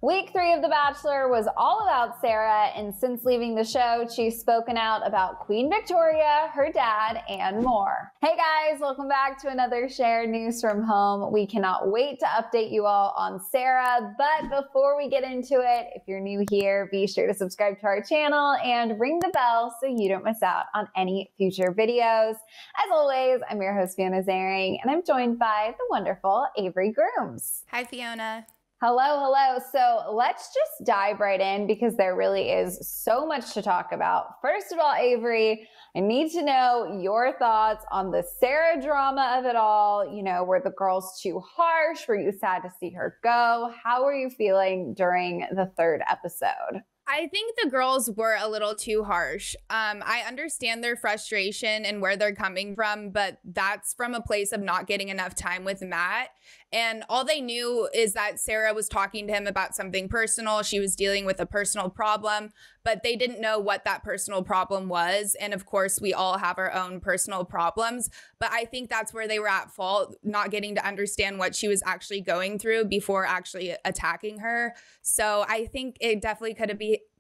Week 3 of The Bachelor was all about Sarah, and since leaving the show, she's spoken out about Queen Victoria, her dad, and more. Hey guys, welcome back to another shared news from home. We cannot wait to update you all on Sarah, but before we get into it, if you're new here, be sure to subscribe to our channel and ring the bell so you don't miss out on any future videos. As always, I'm your host, Fiona Zaring, and I'm joined by the wonderful Avery Grooms. Hi, Fiona. Hello. So let's just dive right in because there really is so much to talk about. First of all, Avery, I need to know your thoughts on the Sarah drama of it all. You know, were the girls too harsh? Were you sad to see her go? How were you feeling during the third episode? I think the girls were a little too harsh. I understand their frustration and where they're coming from, but that's from a place of not getting enough time with Matt. And all they knew is that Sarah was talking to him about something personal. She was dealing with a personal problem, but they didn't know what that personal problem was. And of course, we all have our own personal problems. But I think that's where they were at fault, not getting to understand what she was actually going through before actually attacking her. So I think it definitely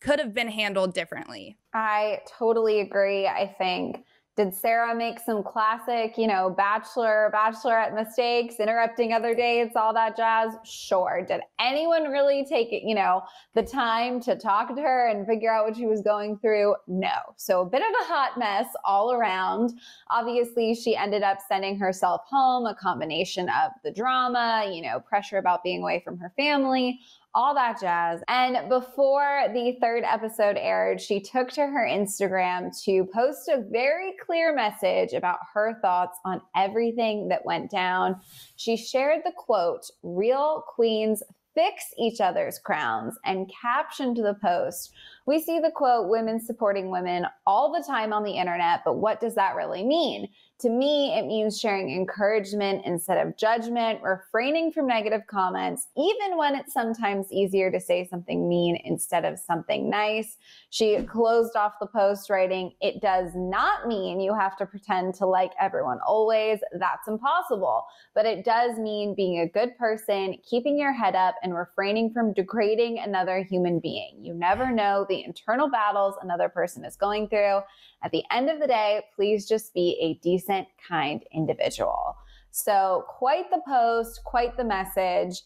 could have been handled differently. I totally agree. I think, did Sarah make some classic, bachelorette mistakes, interrupting other dates, all that jazz? Sure. Did anyone really take it, the time to talk to her and figure out what she was going through? No. So a bit of a hot mess all around. Obviously, she ended up sending herself home, a combination of the drama, pressure about being away from her family, all that jazz. And before the third episode aired, she took to her Instagram to post a very clear message about her thoughts on everything that went down. She shared the quote, "Real queens fix each other's crowns," and captioned the post, "We see the quote, 'women supporting women,' all the time on the internet, but what does that really mean? To me, it means sharing encouragement instead of judgment, refraining from negative comments, even when it's sometimes easier to say something mean instead of something nice." She closed off the post writing, "It does not mean you have to pretend to like everyone always. That's impossible. But it does mean being a good person, keeping your head up, and refraining from degrading another human being. You never know the internal battles another person is going through. At the end of the day, please just be a decent, kind individual." So quite the post, quite the message.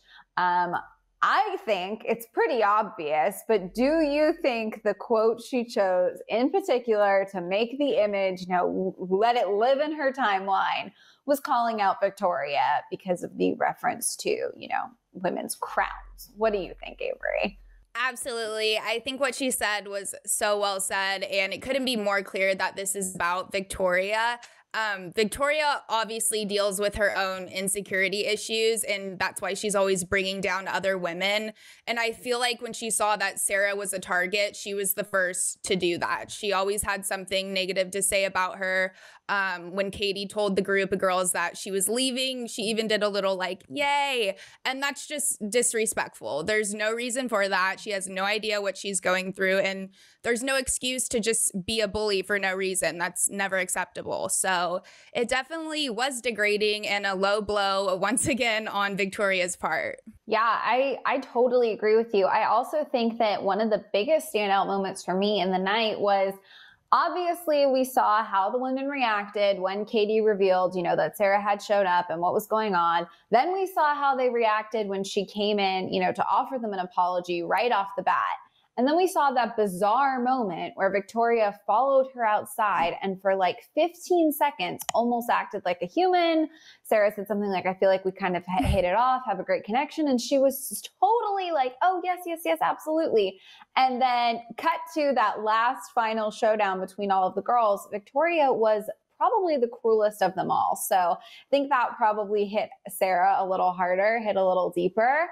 I think it's pretty obvious, but do you think the quote she chose in particular to make the image, let it live in her timeline, was calling out Victoria because of the reference to, women's crowns? What do you think, Avery? Absolutely. I think what she said was so well said, and it couldn't be more clear that this is about Victoria. Victoria obviously deals with her own insecurity issues, and that's why she's always bringing down other women. And I feel like when she saw that Sarah was a target, she was the first to do that. She always had something negative to say about her. When Katie told the group of girls that she was leaving, she even did a little yay. And that's just disrespectful. There's no reason for that. She has no idea what she's going through, and there's no excuse to just be a bully for no reason. That's never acceptable. So it definitely was degrading and a low blow once again on Victoria's part. Yeah, I totally agree with you. I also think that one of the biggest standout moments for me in the night was, obviously, we saw how the women reacted when Katie revealed, that Sarah had showed up and what was going on. Then we saw how they reacted when she came in, to offer them an apology right off the bat. And then we saw that bizarre moment where Victoria followed her outside and for 15 seconds almost acted like a human. Sarah said something like, "I feel like we kind of hit it off, have a great connection." And she was totally like, "Oh, yes, absolutely." And then cut to that last final showdown between all of the girls. Victoria was probably the cruelest of them all. So I think that probably hit Sarah a little harder, hit a little deeper.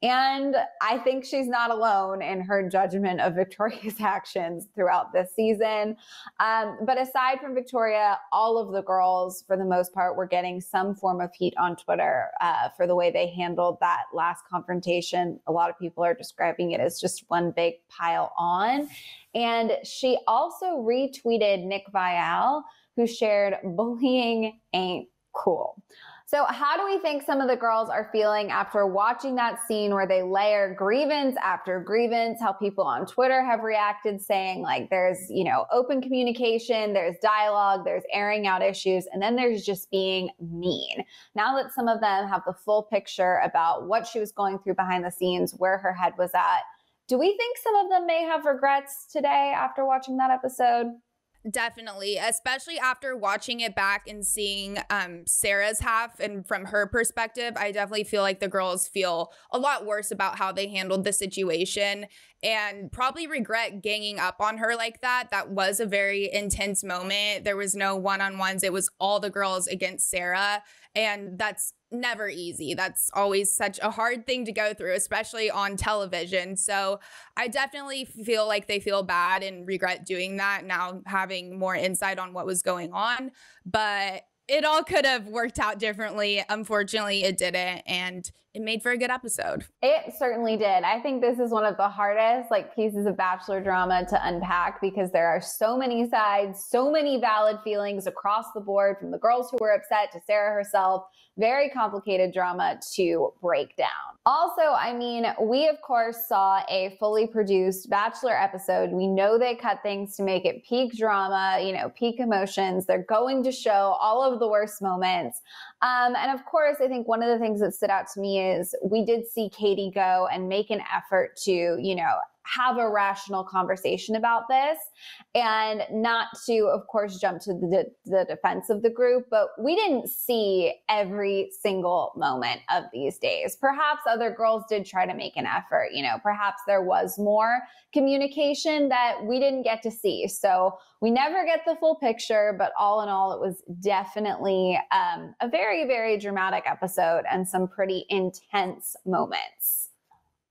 And I think she's not alone in her judgment of Victoria's actions throughout this season. But aside from Victoria, all of the girls, for the most part, were getting some form of heat on Twitter for the way they handled that last confrontation. A lot of people are describing it as just one big pile on. And she also retweeted Nick Viall, who shared, "Bullying ain't cool." So how do we think some of the girls are feeling after watching that scene where they layer grievance after grievance, how people on Twitter have reacted saying like there's, open communication, there's dialogue, there's airing out issues, and then there's just being mean. Now that some of them have the full picture about what she was going through behind the scenes, where her head was at, do we think some of them may have regrets today after watching that episode? Definitely, especially after watching it back and seeing Sarah's half and from her perspective, I definitely feel like the girls feel a lot worse about how they handled the situation and probably regret ganging up on her like that. That was a very intense moment. There was no one-on-ones. It was all the girls against Sarah, and that's never easy. That's always such a hard thing to go through, especially on television. So I definitely feel like they feel bad and regret doing that now, having more insight on what was going on. But it all could have worked out differently. Unfortunately, it didn't, and it made for a good episode. It certainly did. I think this is one of the hardest pieces of Bachelor drama to unpack because there are so many sides, so many valid feelings across the board, from the girls who were upset to Sarah herself. Very complicated drama to break down. Also, we of course saw a fully produced Bachelor episode. We know they cut things to make it peak drama, peak emotions. They're going to show all of the worst moments. And of course, I think one of the things that stood out to me is we did see Katie go and make an effort to, have a rational conversation about this and not to, of course, jump to the defense of the group. But we didn't see every single moment of these days. Perhaps other girls did try to make an effort. Perhaps there was more communication that we didn't get to see. So we never get the full picture, but all in all, it was definitely a very, very dramatic episode and some pretty intense moments.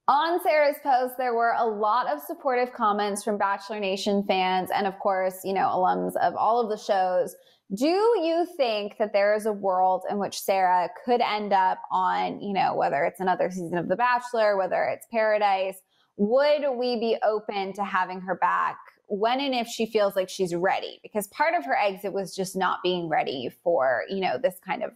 On Sarah's post, there were a lot of supportive comments from Bachelor Nation fans and, of course, alums of all of the shows. Do you think that there is a world in which Sarah could end up on, whether it's another season of The Bachelor, whether it's Paradise? Would we be open to having her back when and if she feels like she's ready? Because part of her exit was just not being ready for, this kind of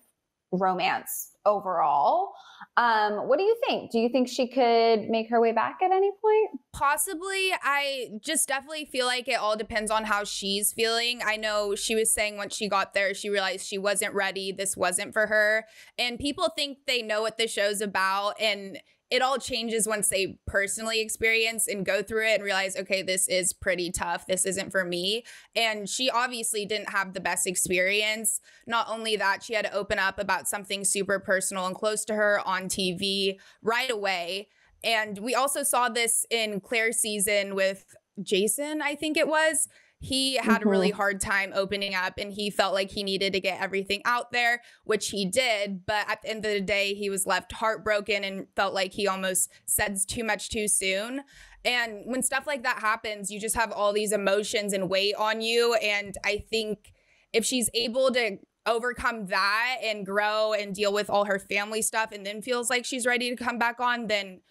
romance overall. What do you think? Do you think she could make her way back at any point? Possibly. I just definitely feel like it all depends on how she's feeling. I know she was saying once she got there, she realized she wasn't ready. This wasn't for her. And people think they know what the show's about, and it all changes once they personally experience and go through it and realize, okay, this is pretty tough. This isn't for me. And she obviously didn't have the best experience. Not only that, she had to open up about something super personal and close to her on TV right away. And we also saw this in Clare's season with Jason, I think it was. He had a really hard time opening up, and he felt like he needed to get everything out there, which he did. But at the end of the day, he was left heartbroken and felt like he almost said too much too soon. And when stuff like that happens, you just have all these emotions and weight on you. And I think if she's able to overcome that and grow and deal with all her family stuff and then feels like she's ready to come back on, then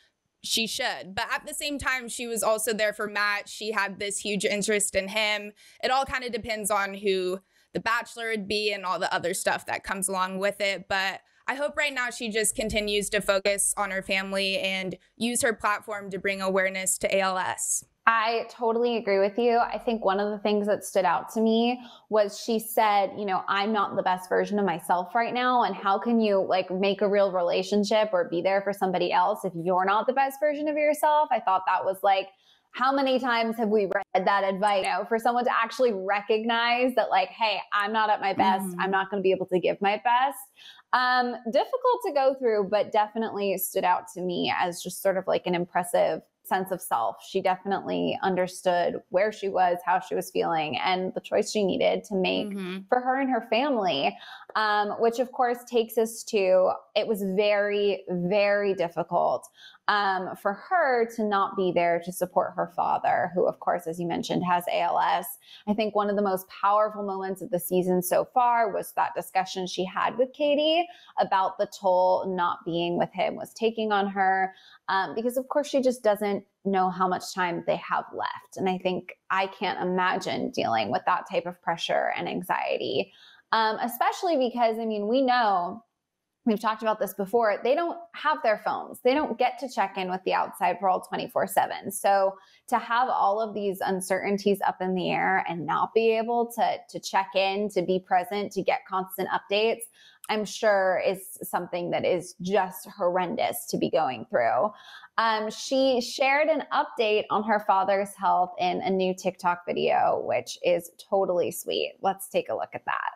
she should. But at the same time, she was also there for Matt. She had this huge interest in him. It all kind of depends on who the Bachelor would be and all the other stuff that comes along with it. But I hope right now she just continues to focus on her family and use her platform to bring awareness to ALS. I totally agree with you. I think one of the things that stood out to me was she said, I'm not the best version of myself right now. And how can you make a real relationship or be there for somebody else if you're not the best version of yourself? I thought that was how many times have we read that advice, for someone to actually recognize that hey, I'm not at my best. I'm not going to be able to give my best. Difficult to go through, but definitely stood out to me as just sort of an impressive sense of self. She definitely understood where she was, how she was feeling, and the choice she needed to make for her and her family, which of course takes us to, it was very, very difficult for her to not be there to support her father, who of course, as you mentioned, has ALS. I think one of the most powerful moments of the season so far was that discussion she had with Katie about the toll not being with him was taking on her, because of course she just doesn't know how much time they have left. And I think I can't imagine dealing with that type of pressure and anxiety, especially because, we know we've talked about this before, they don't have their phones. They don't get to check in with the outside world 24/7. So to have all of these uncertainties up in the air and not be able to check in, to be present, to get constant updates, I'm sure is something that is just horrendous to be going through. She shared an update on her father's health in a new TikTok video, which is totally sweet. Let's take a look at that.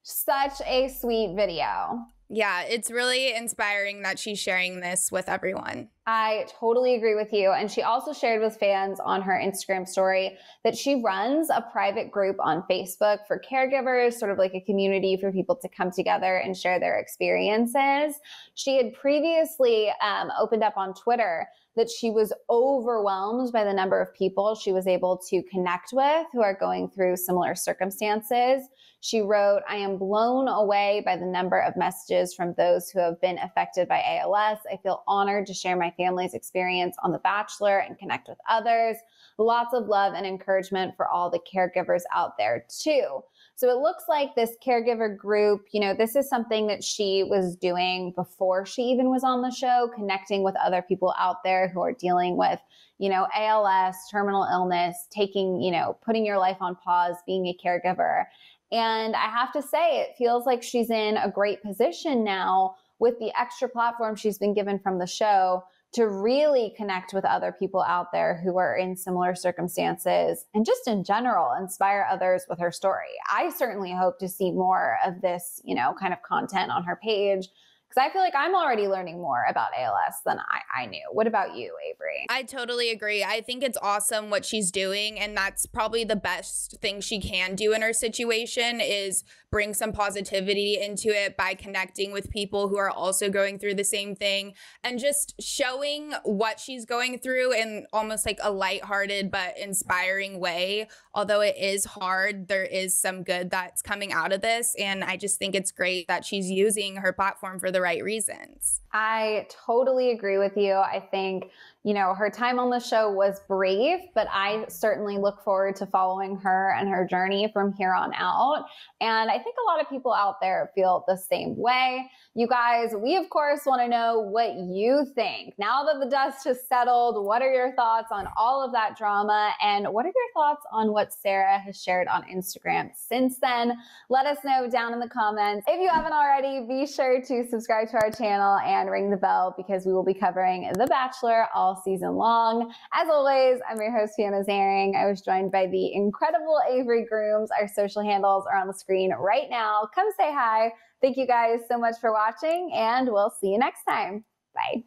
Such a sweet video. Yeah, it's really inspiring that she's sharing this with everyone. I totally agree with you. And she also shared with fans on her Instagram story that she runs a private group on Facebook for caregivers, sort of like a community for people to come together and share their experiences. She had previously opened up on Twitter that she was overwhelmed by the number of people she was able to connect with who are going through similar circumstances. She wrote, "I am blown away by the number of messages from those who have been affected by ALS. I feel honored to share my family's experience on The Bachelor and connect with others. Lots of love and encouragement for all the caregivers out there too." So it looks like this caregiver group, this is something that she was doing before she even was on the show, connecting with other people out there who are dealing with, ALS, terminal illness, putting your life on pause, being a caregiver. And I have to say, it feels like she's in a great position now with the extra platform she's been given from the show to really connect with other people out there who are in similar circumstances and just in general inspire others with her story. I certainly hope to see more of this, kind of content on her page, because I feel like I'm already learning more about ALS than I knew. What about you, Avery? I totally agree. I think it's awesome what she's doing, and that's probably the best thing she can do in her situation is bring some positivity into it by connecting with people who are also going through the same thing and just showing what she's going through in almost like a lighthearted but inspiring way. Although it is hard, there is some good that's coming out of this, and I just think it's great that she's using her platform for the right reasons. I totally agree with you. I think, her time on the show was brief, but I certainly look forward to following her and her journey from here on out. And I think a lot of people out there feel the same way. You guys, we of course want to know what you think. Now that the dust has settled, what are your thoughts on all of that drama? And what are your thoughts on what Sarah has shared on Instagram since then? Let us know down in the comments. If you haven't already, be sure to subscribe to our channel and ring the bell because we will be covering The Bachelor all season long. As always, I'm your host, Fiona Zaring. I was joined by the incredible Avery Grooms. Our social handles are on the screen right now. Come say hi. Thank you guys so much for watching, and we'll see you next time. Bye.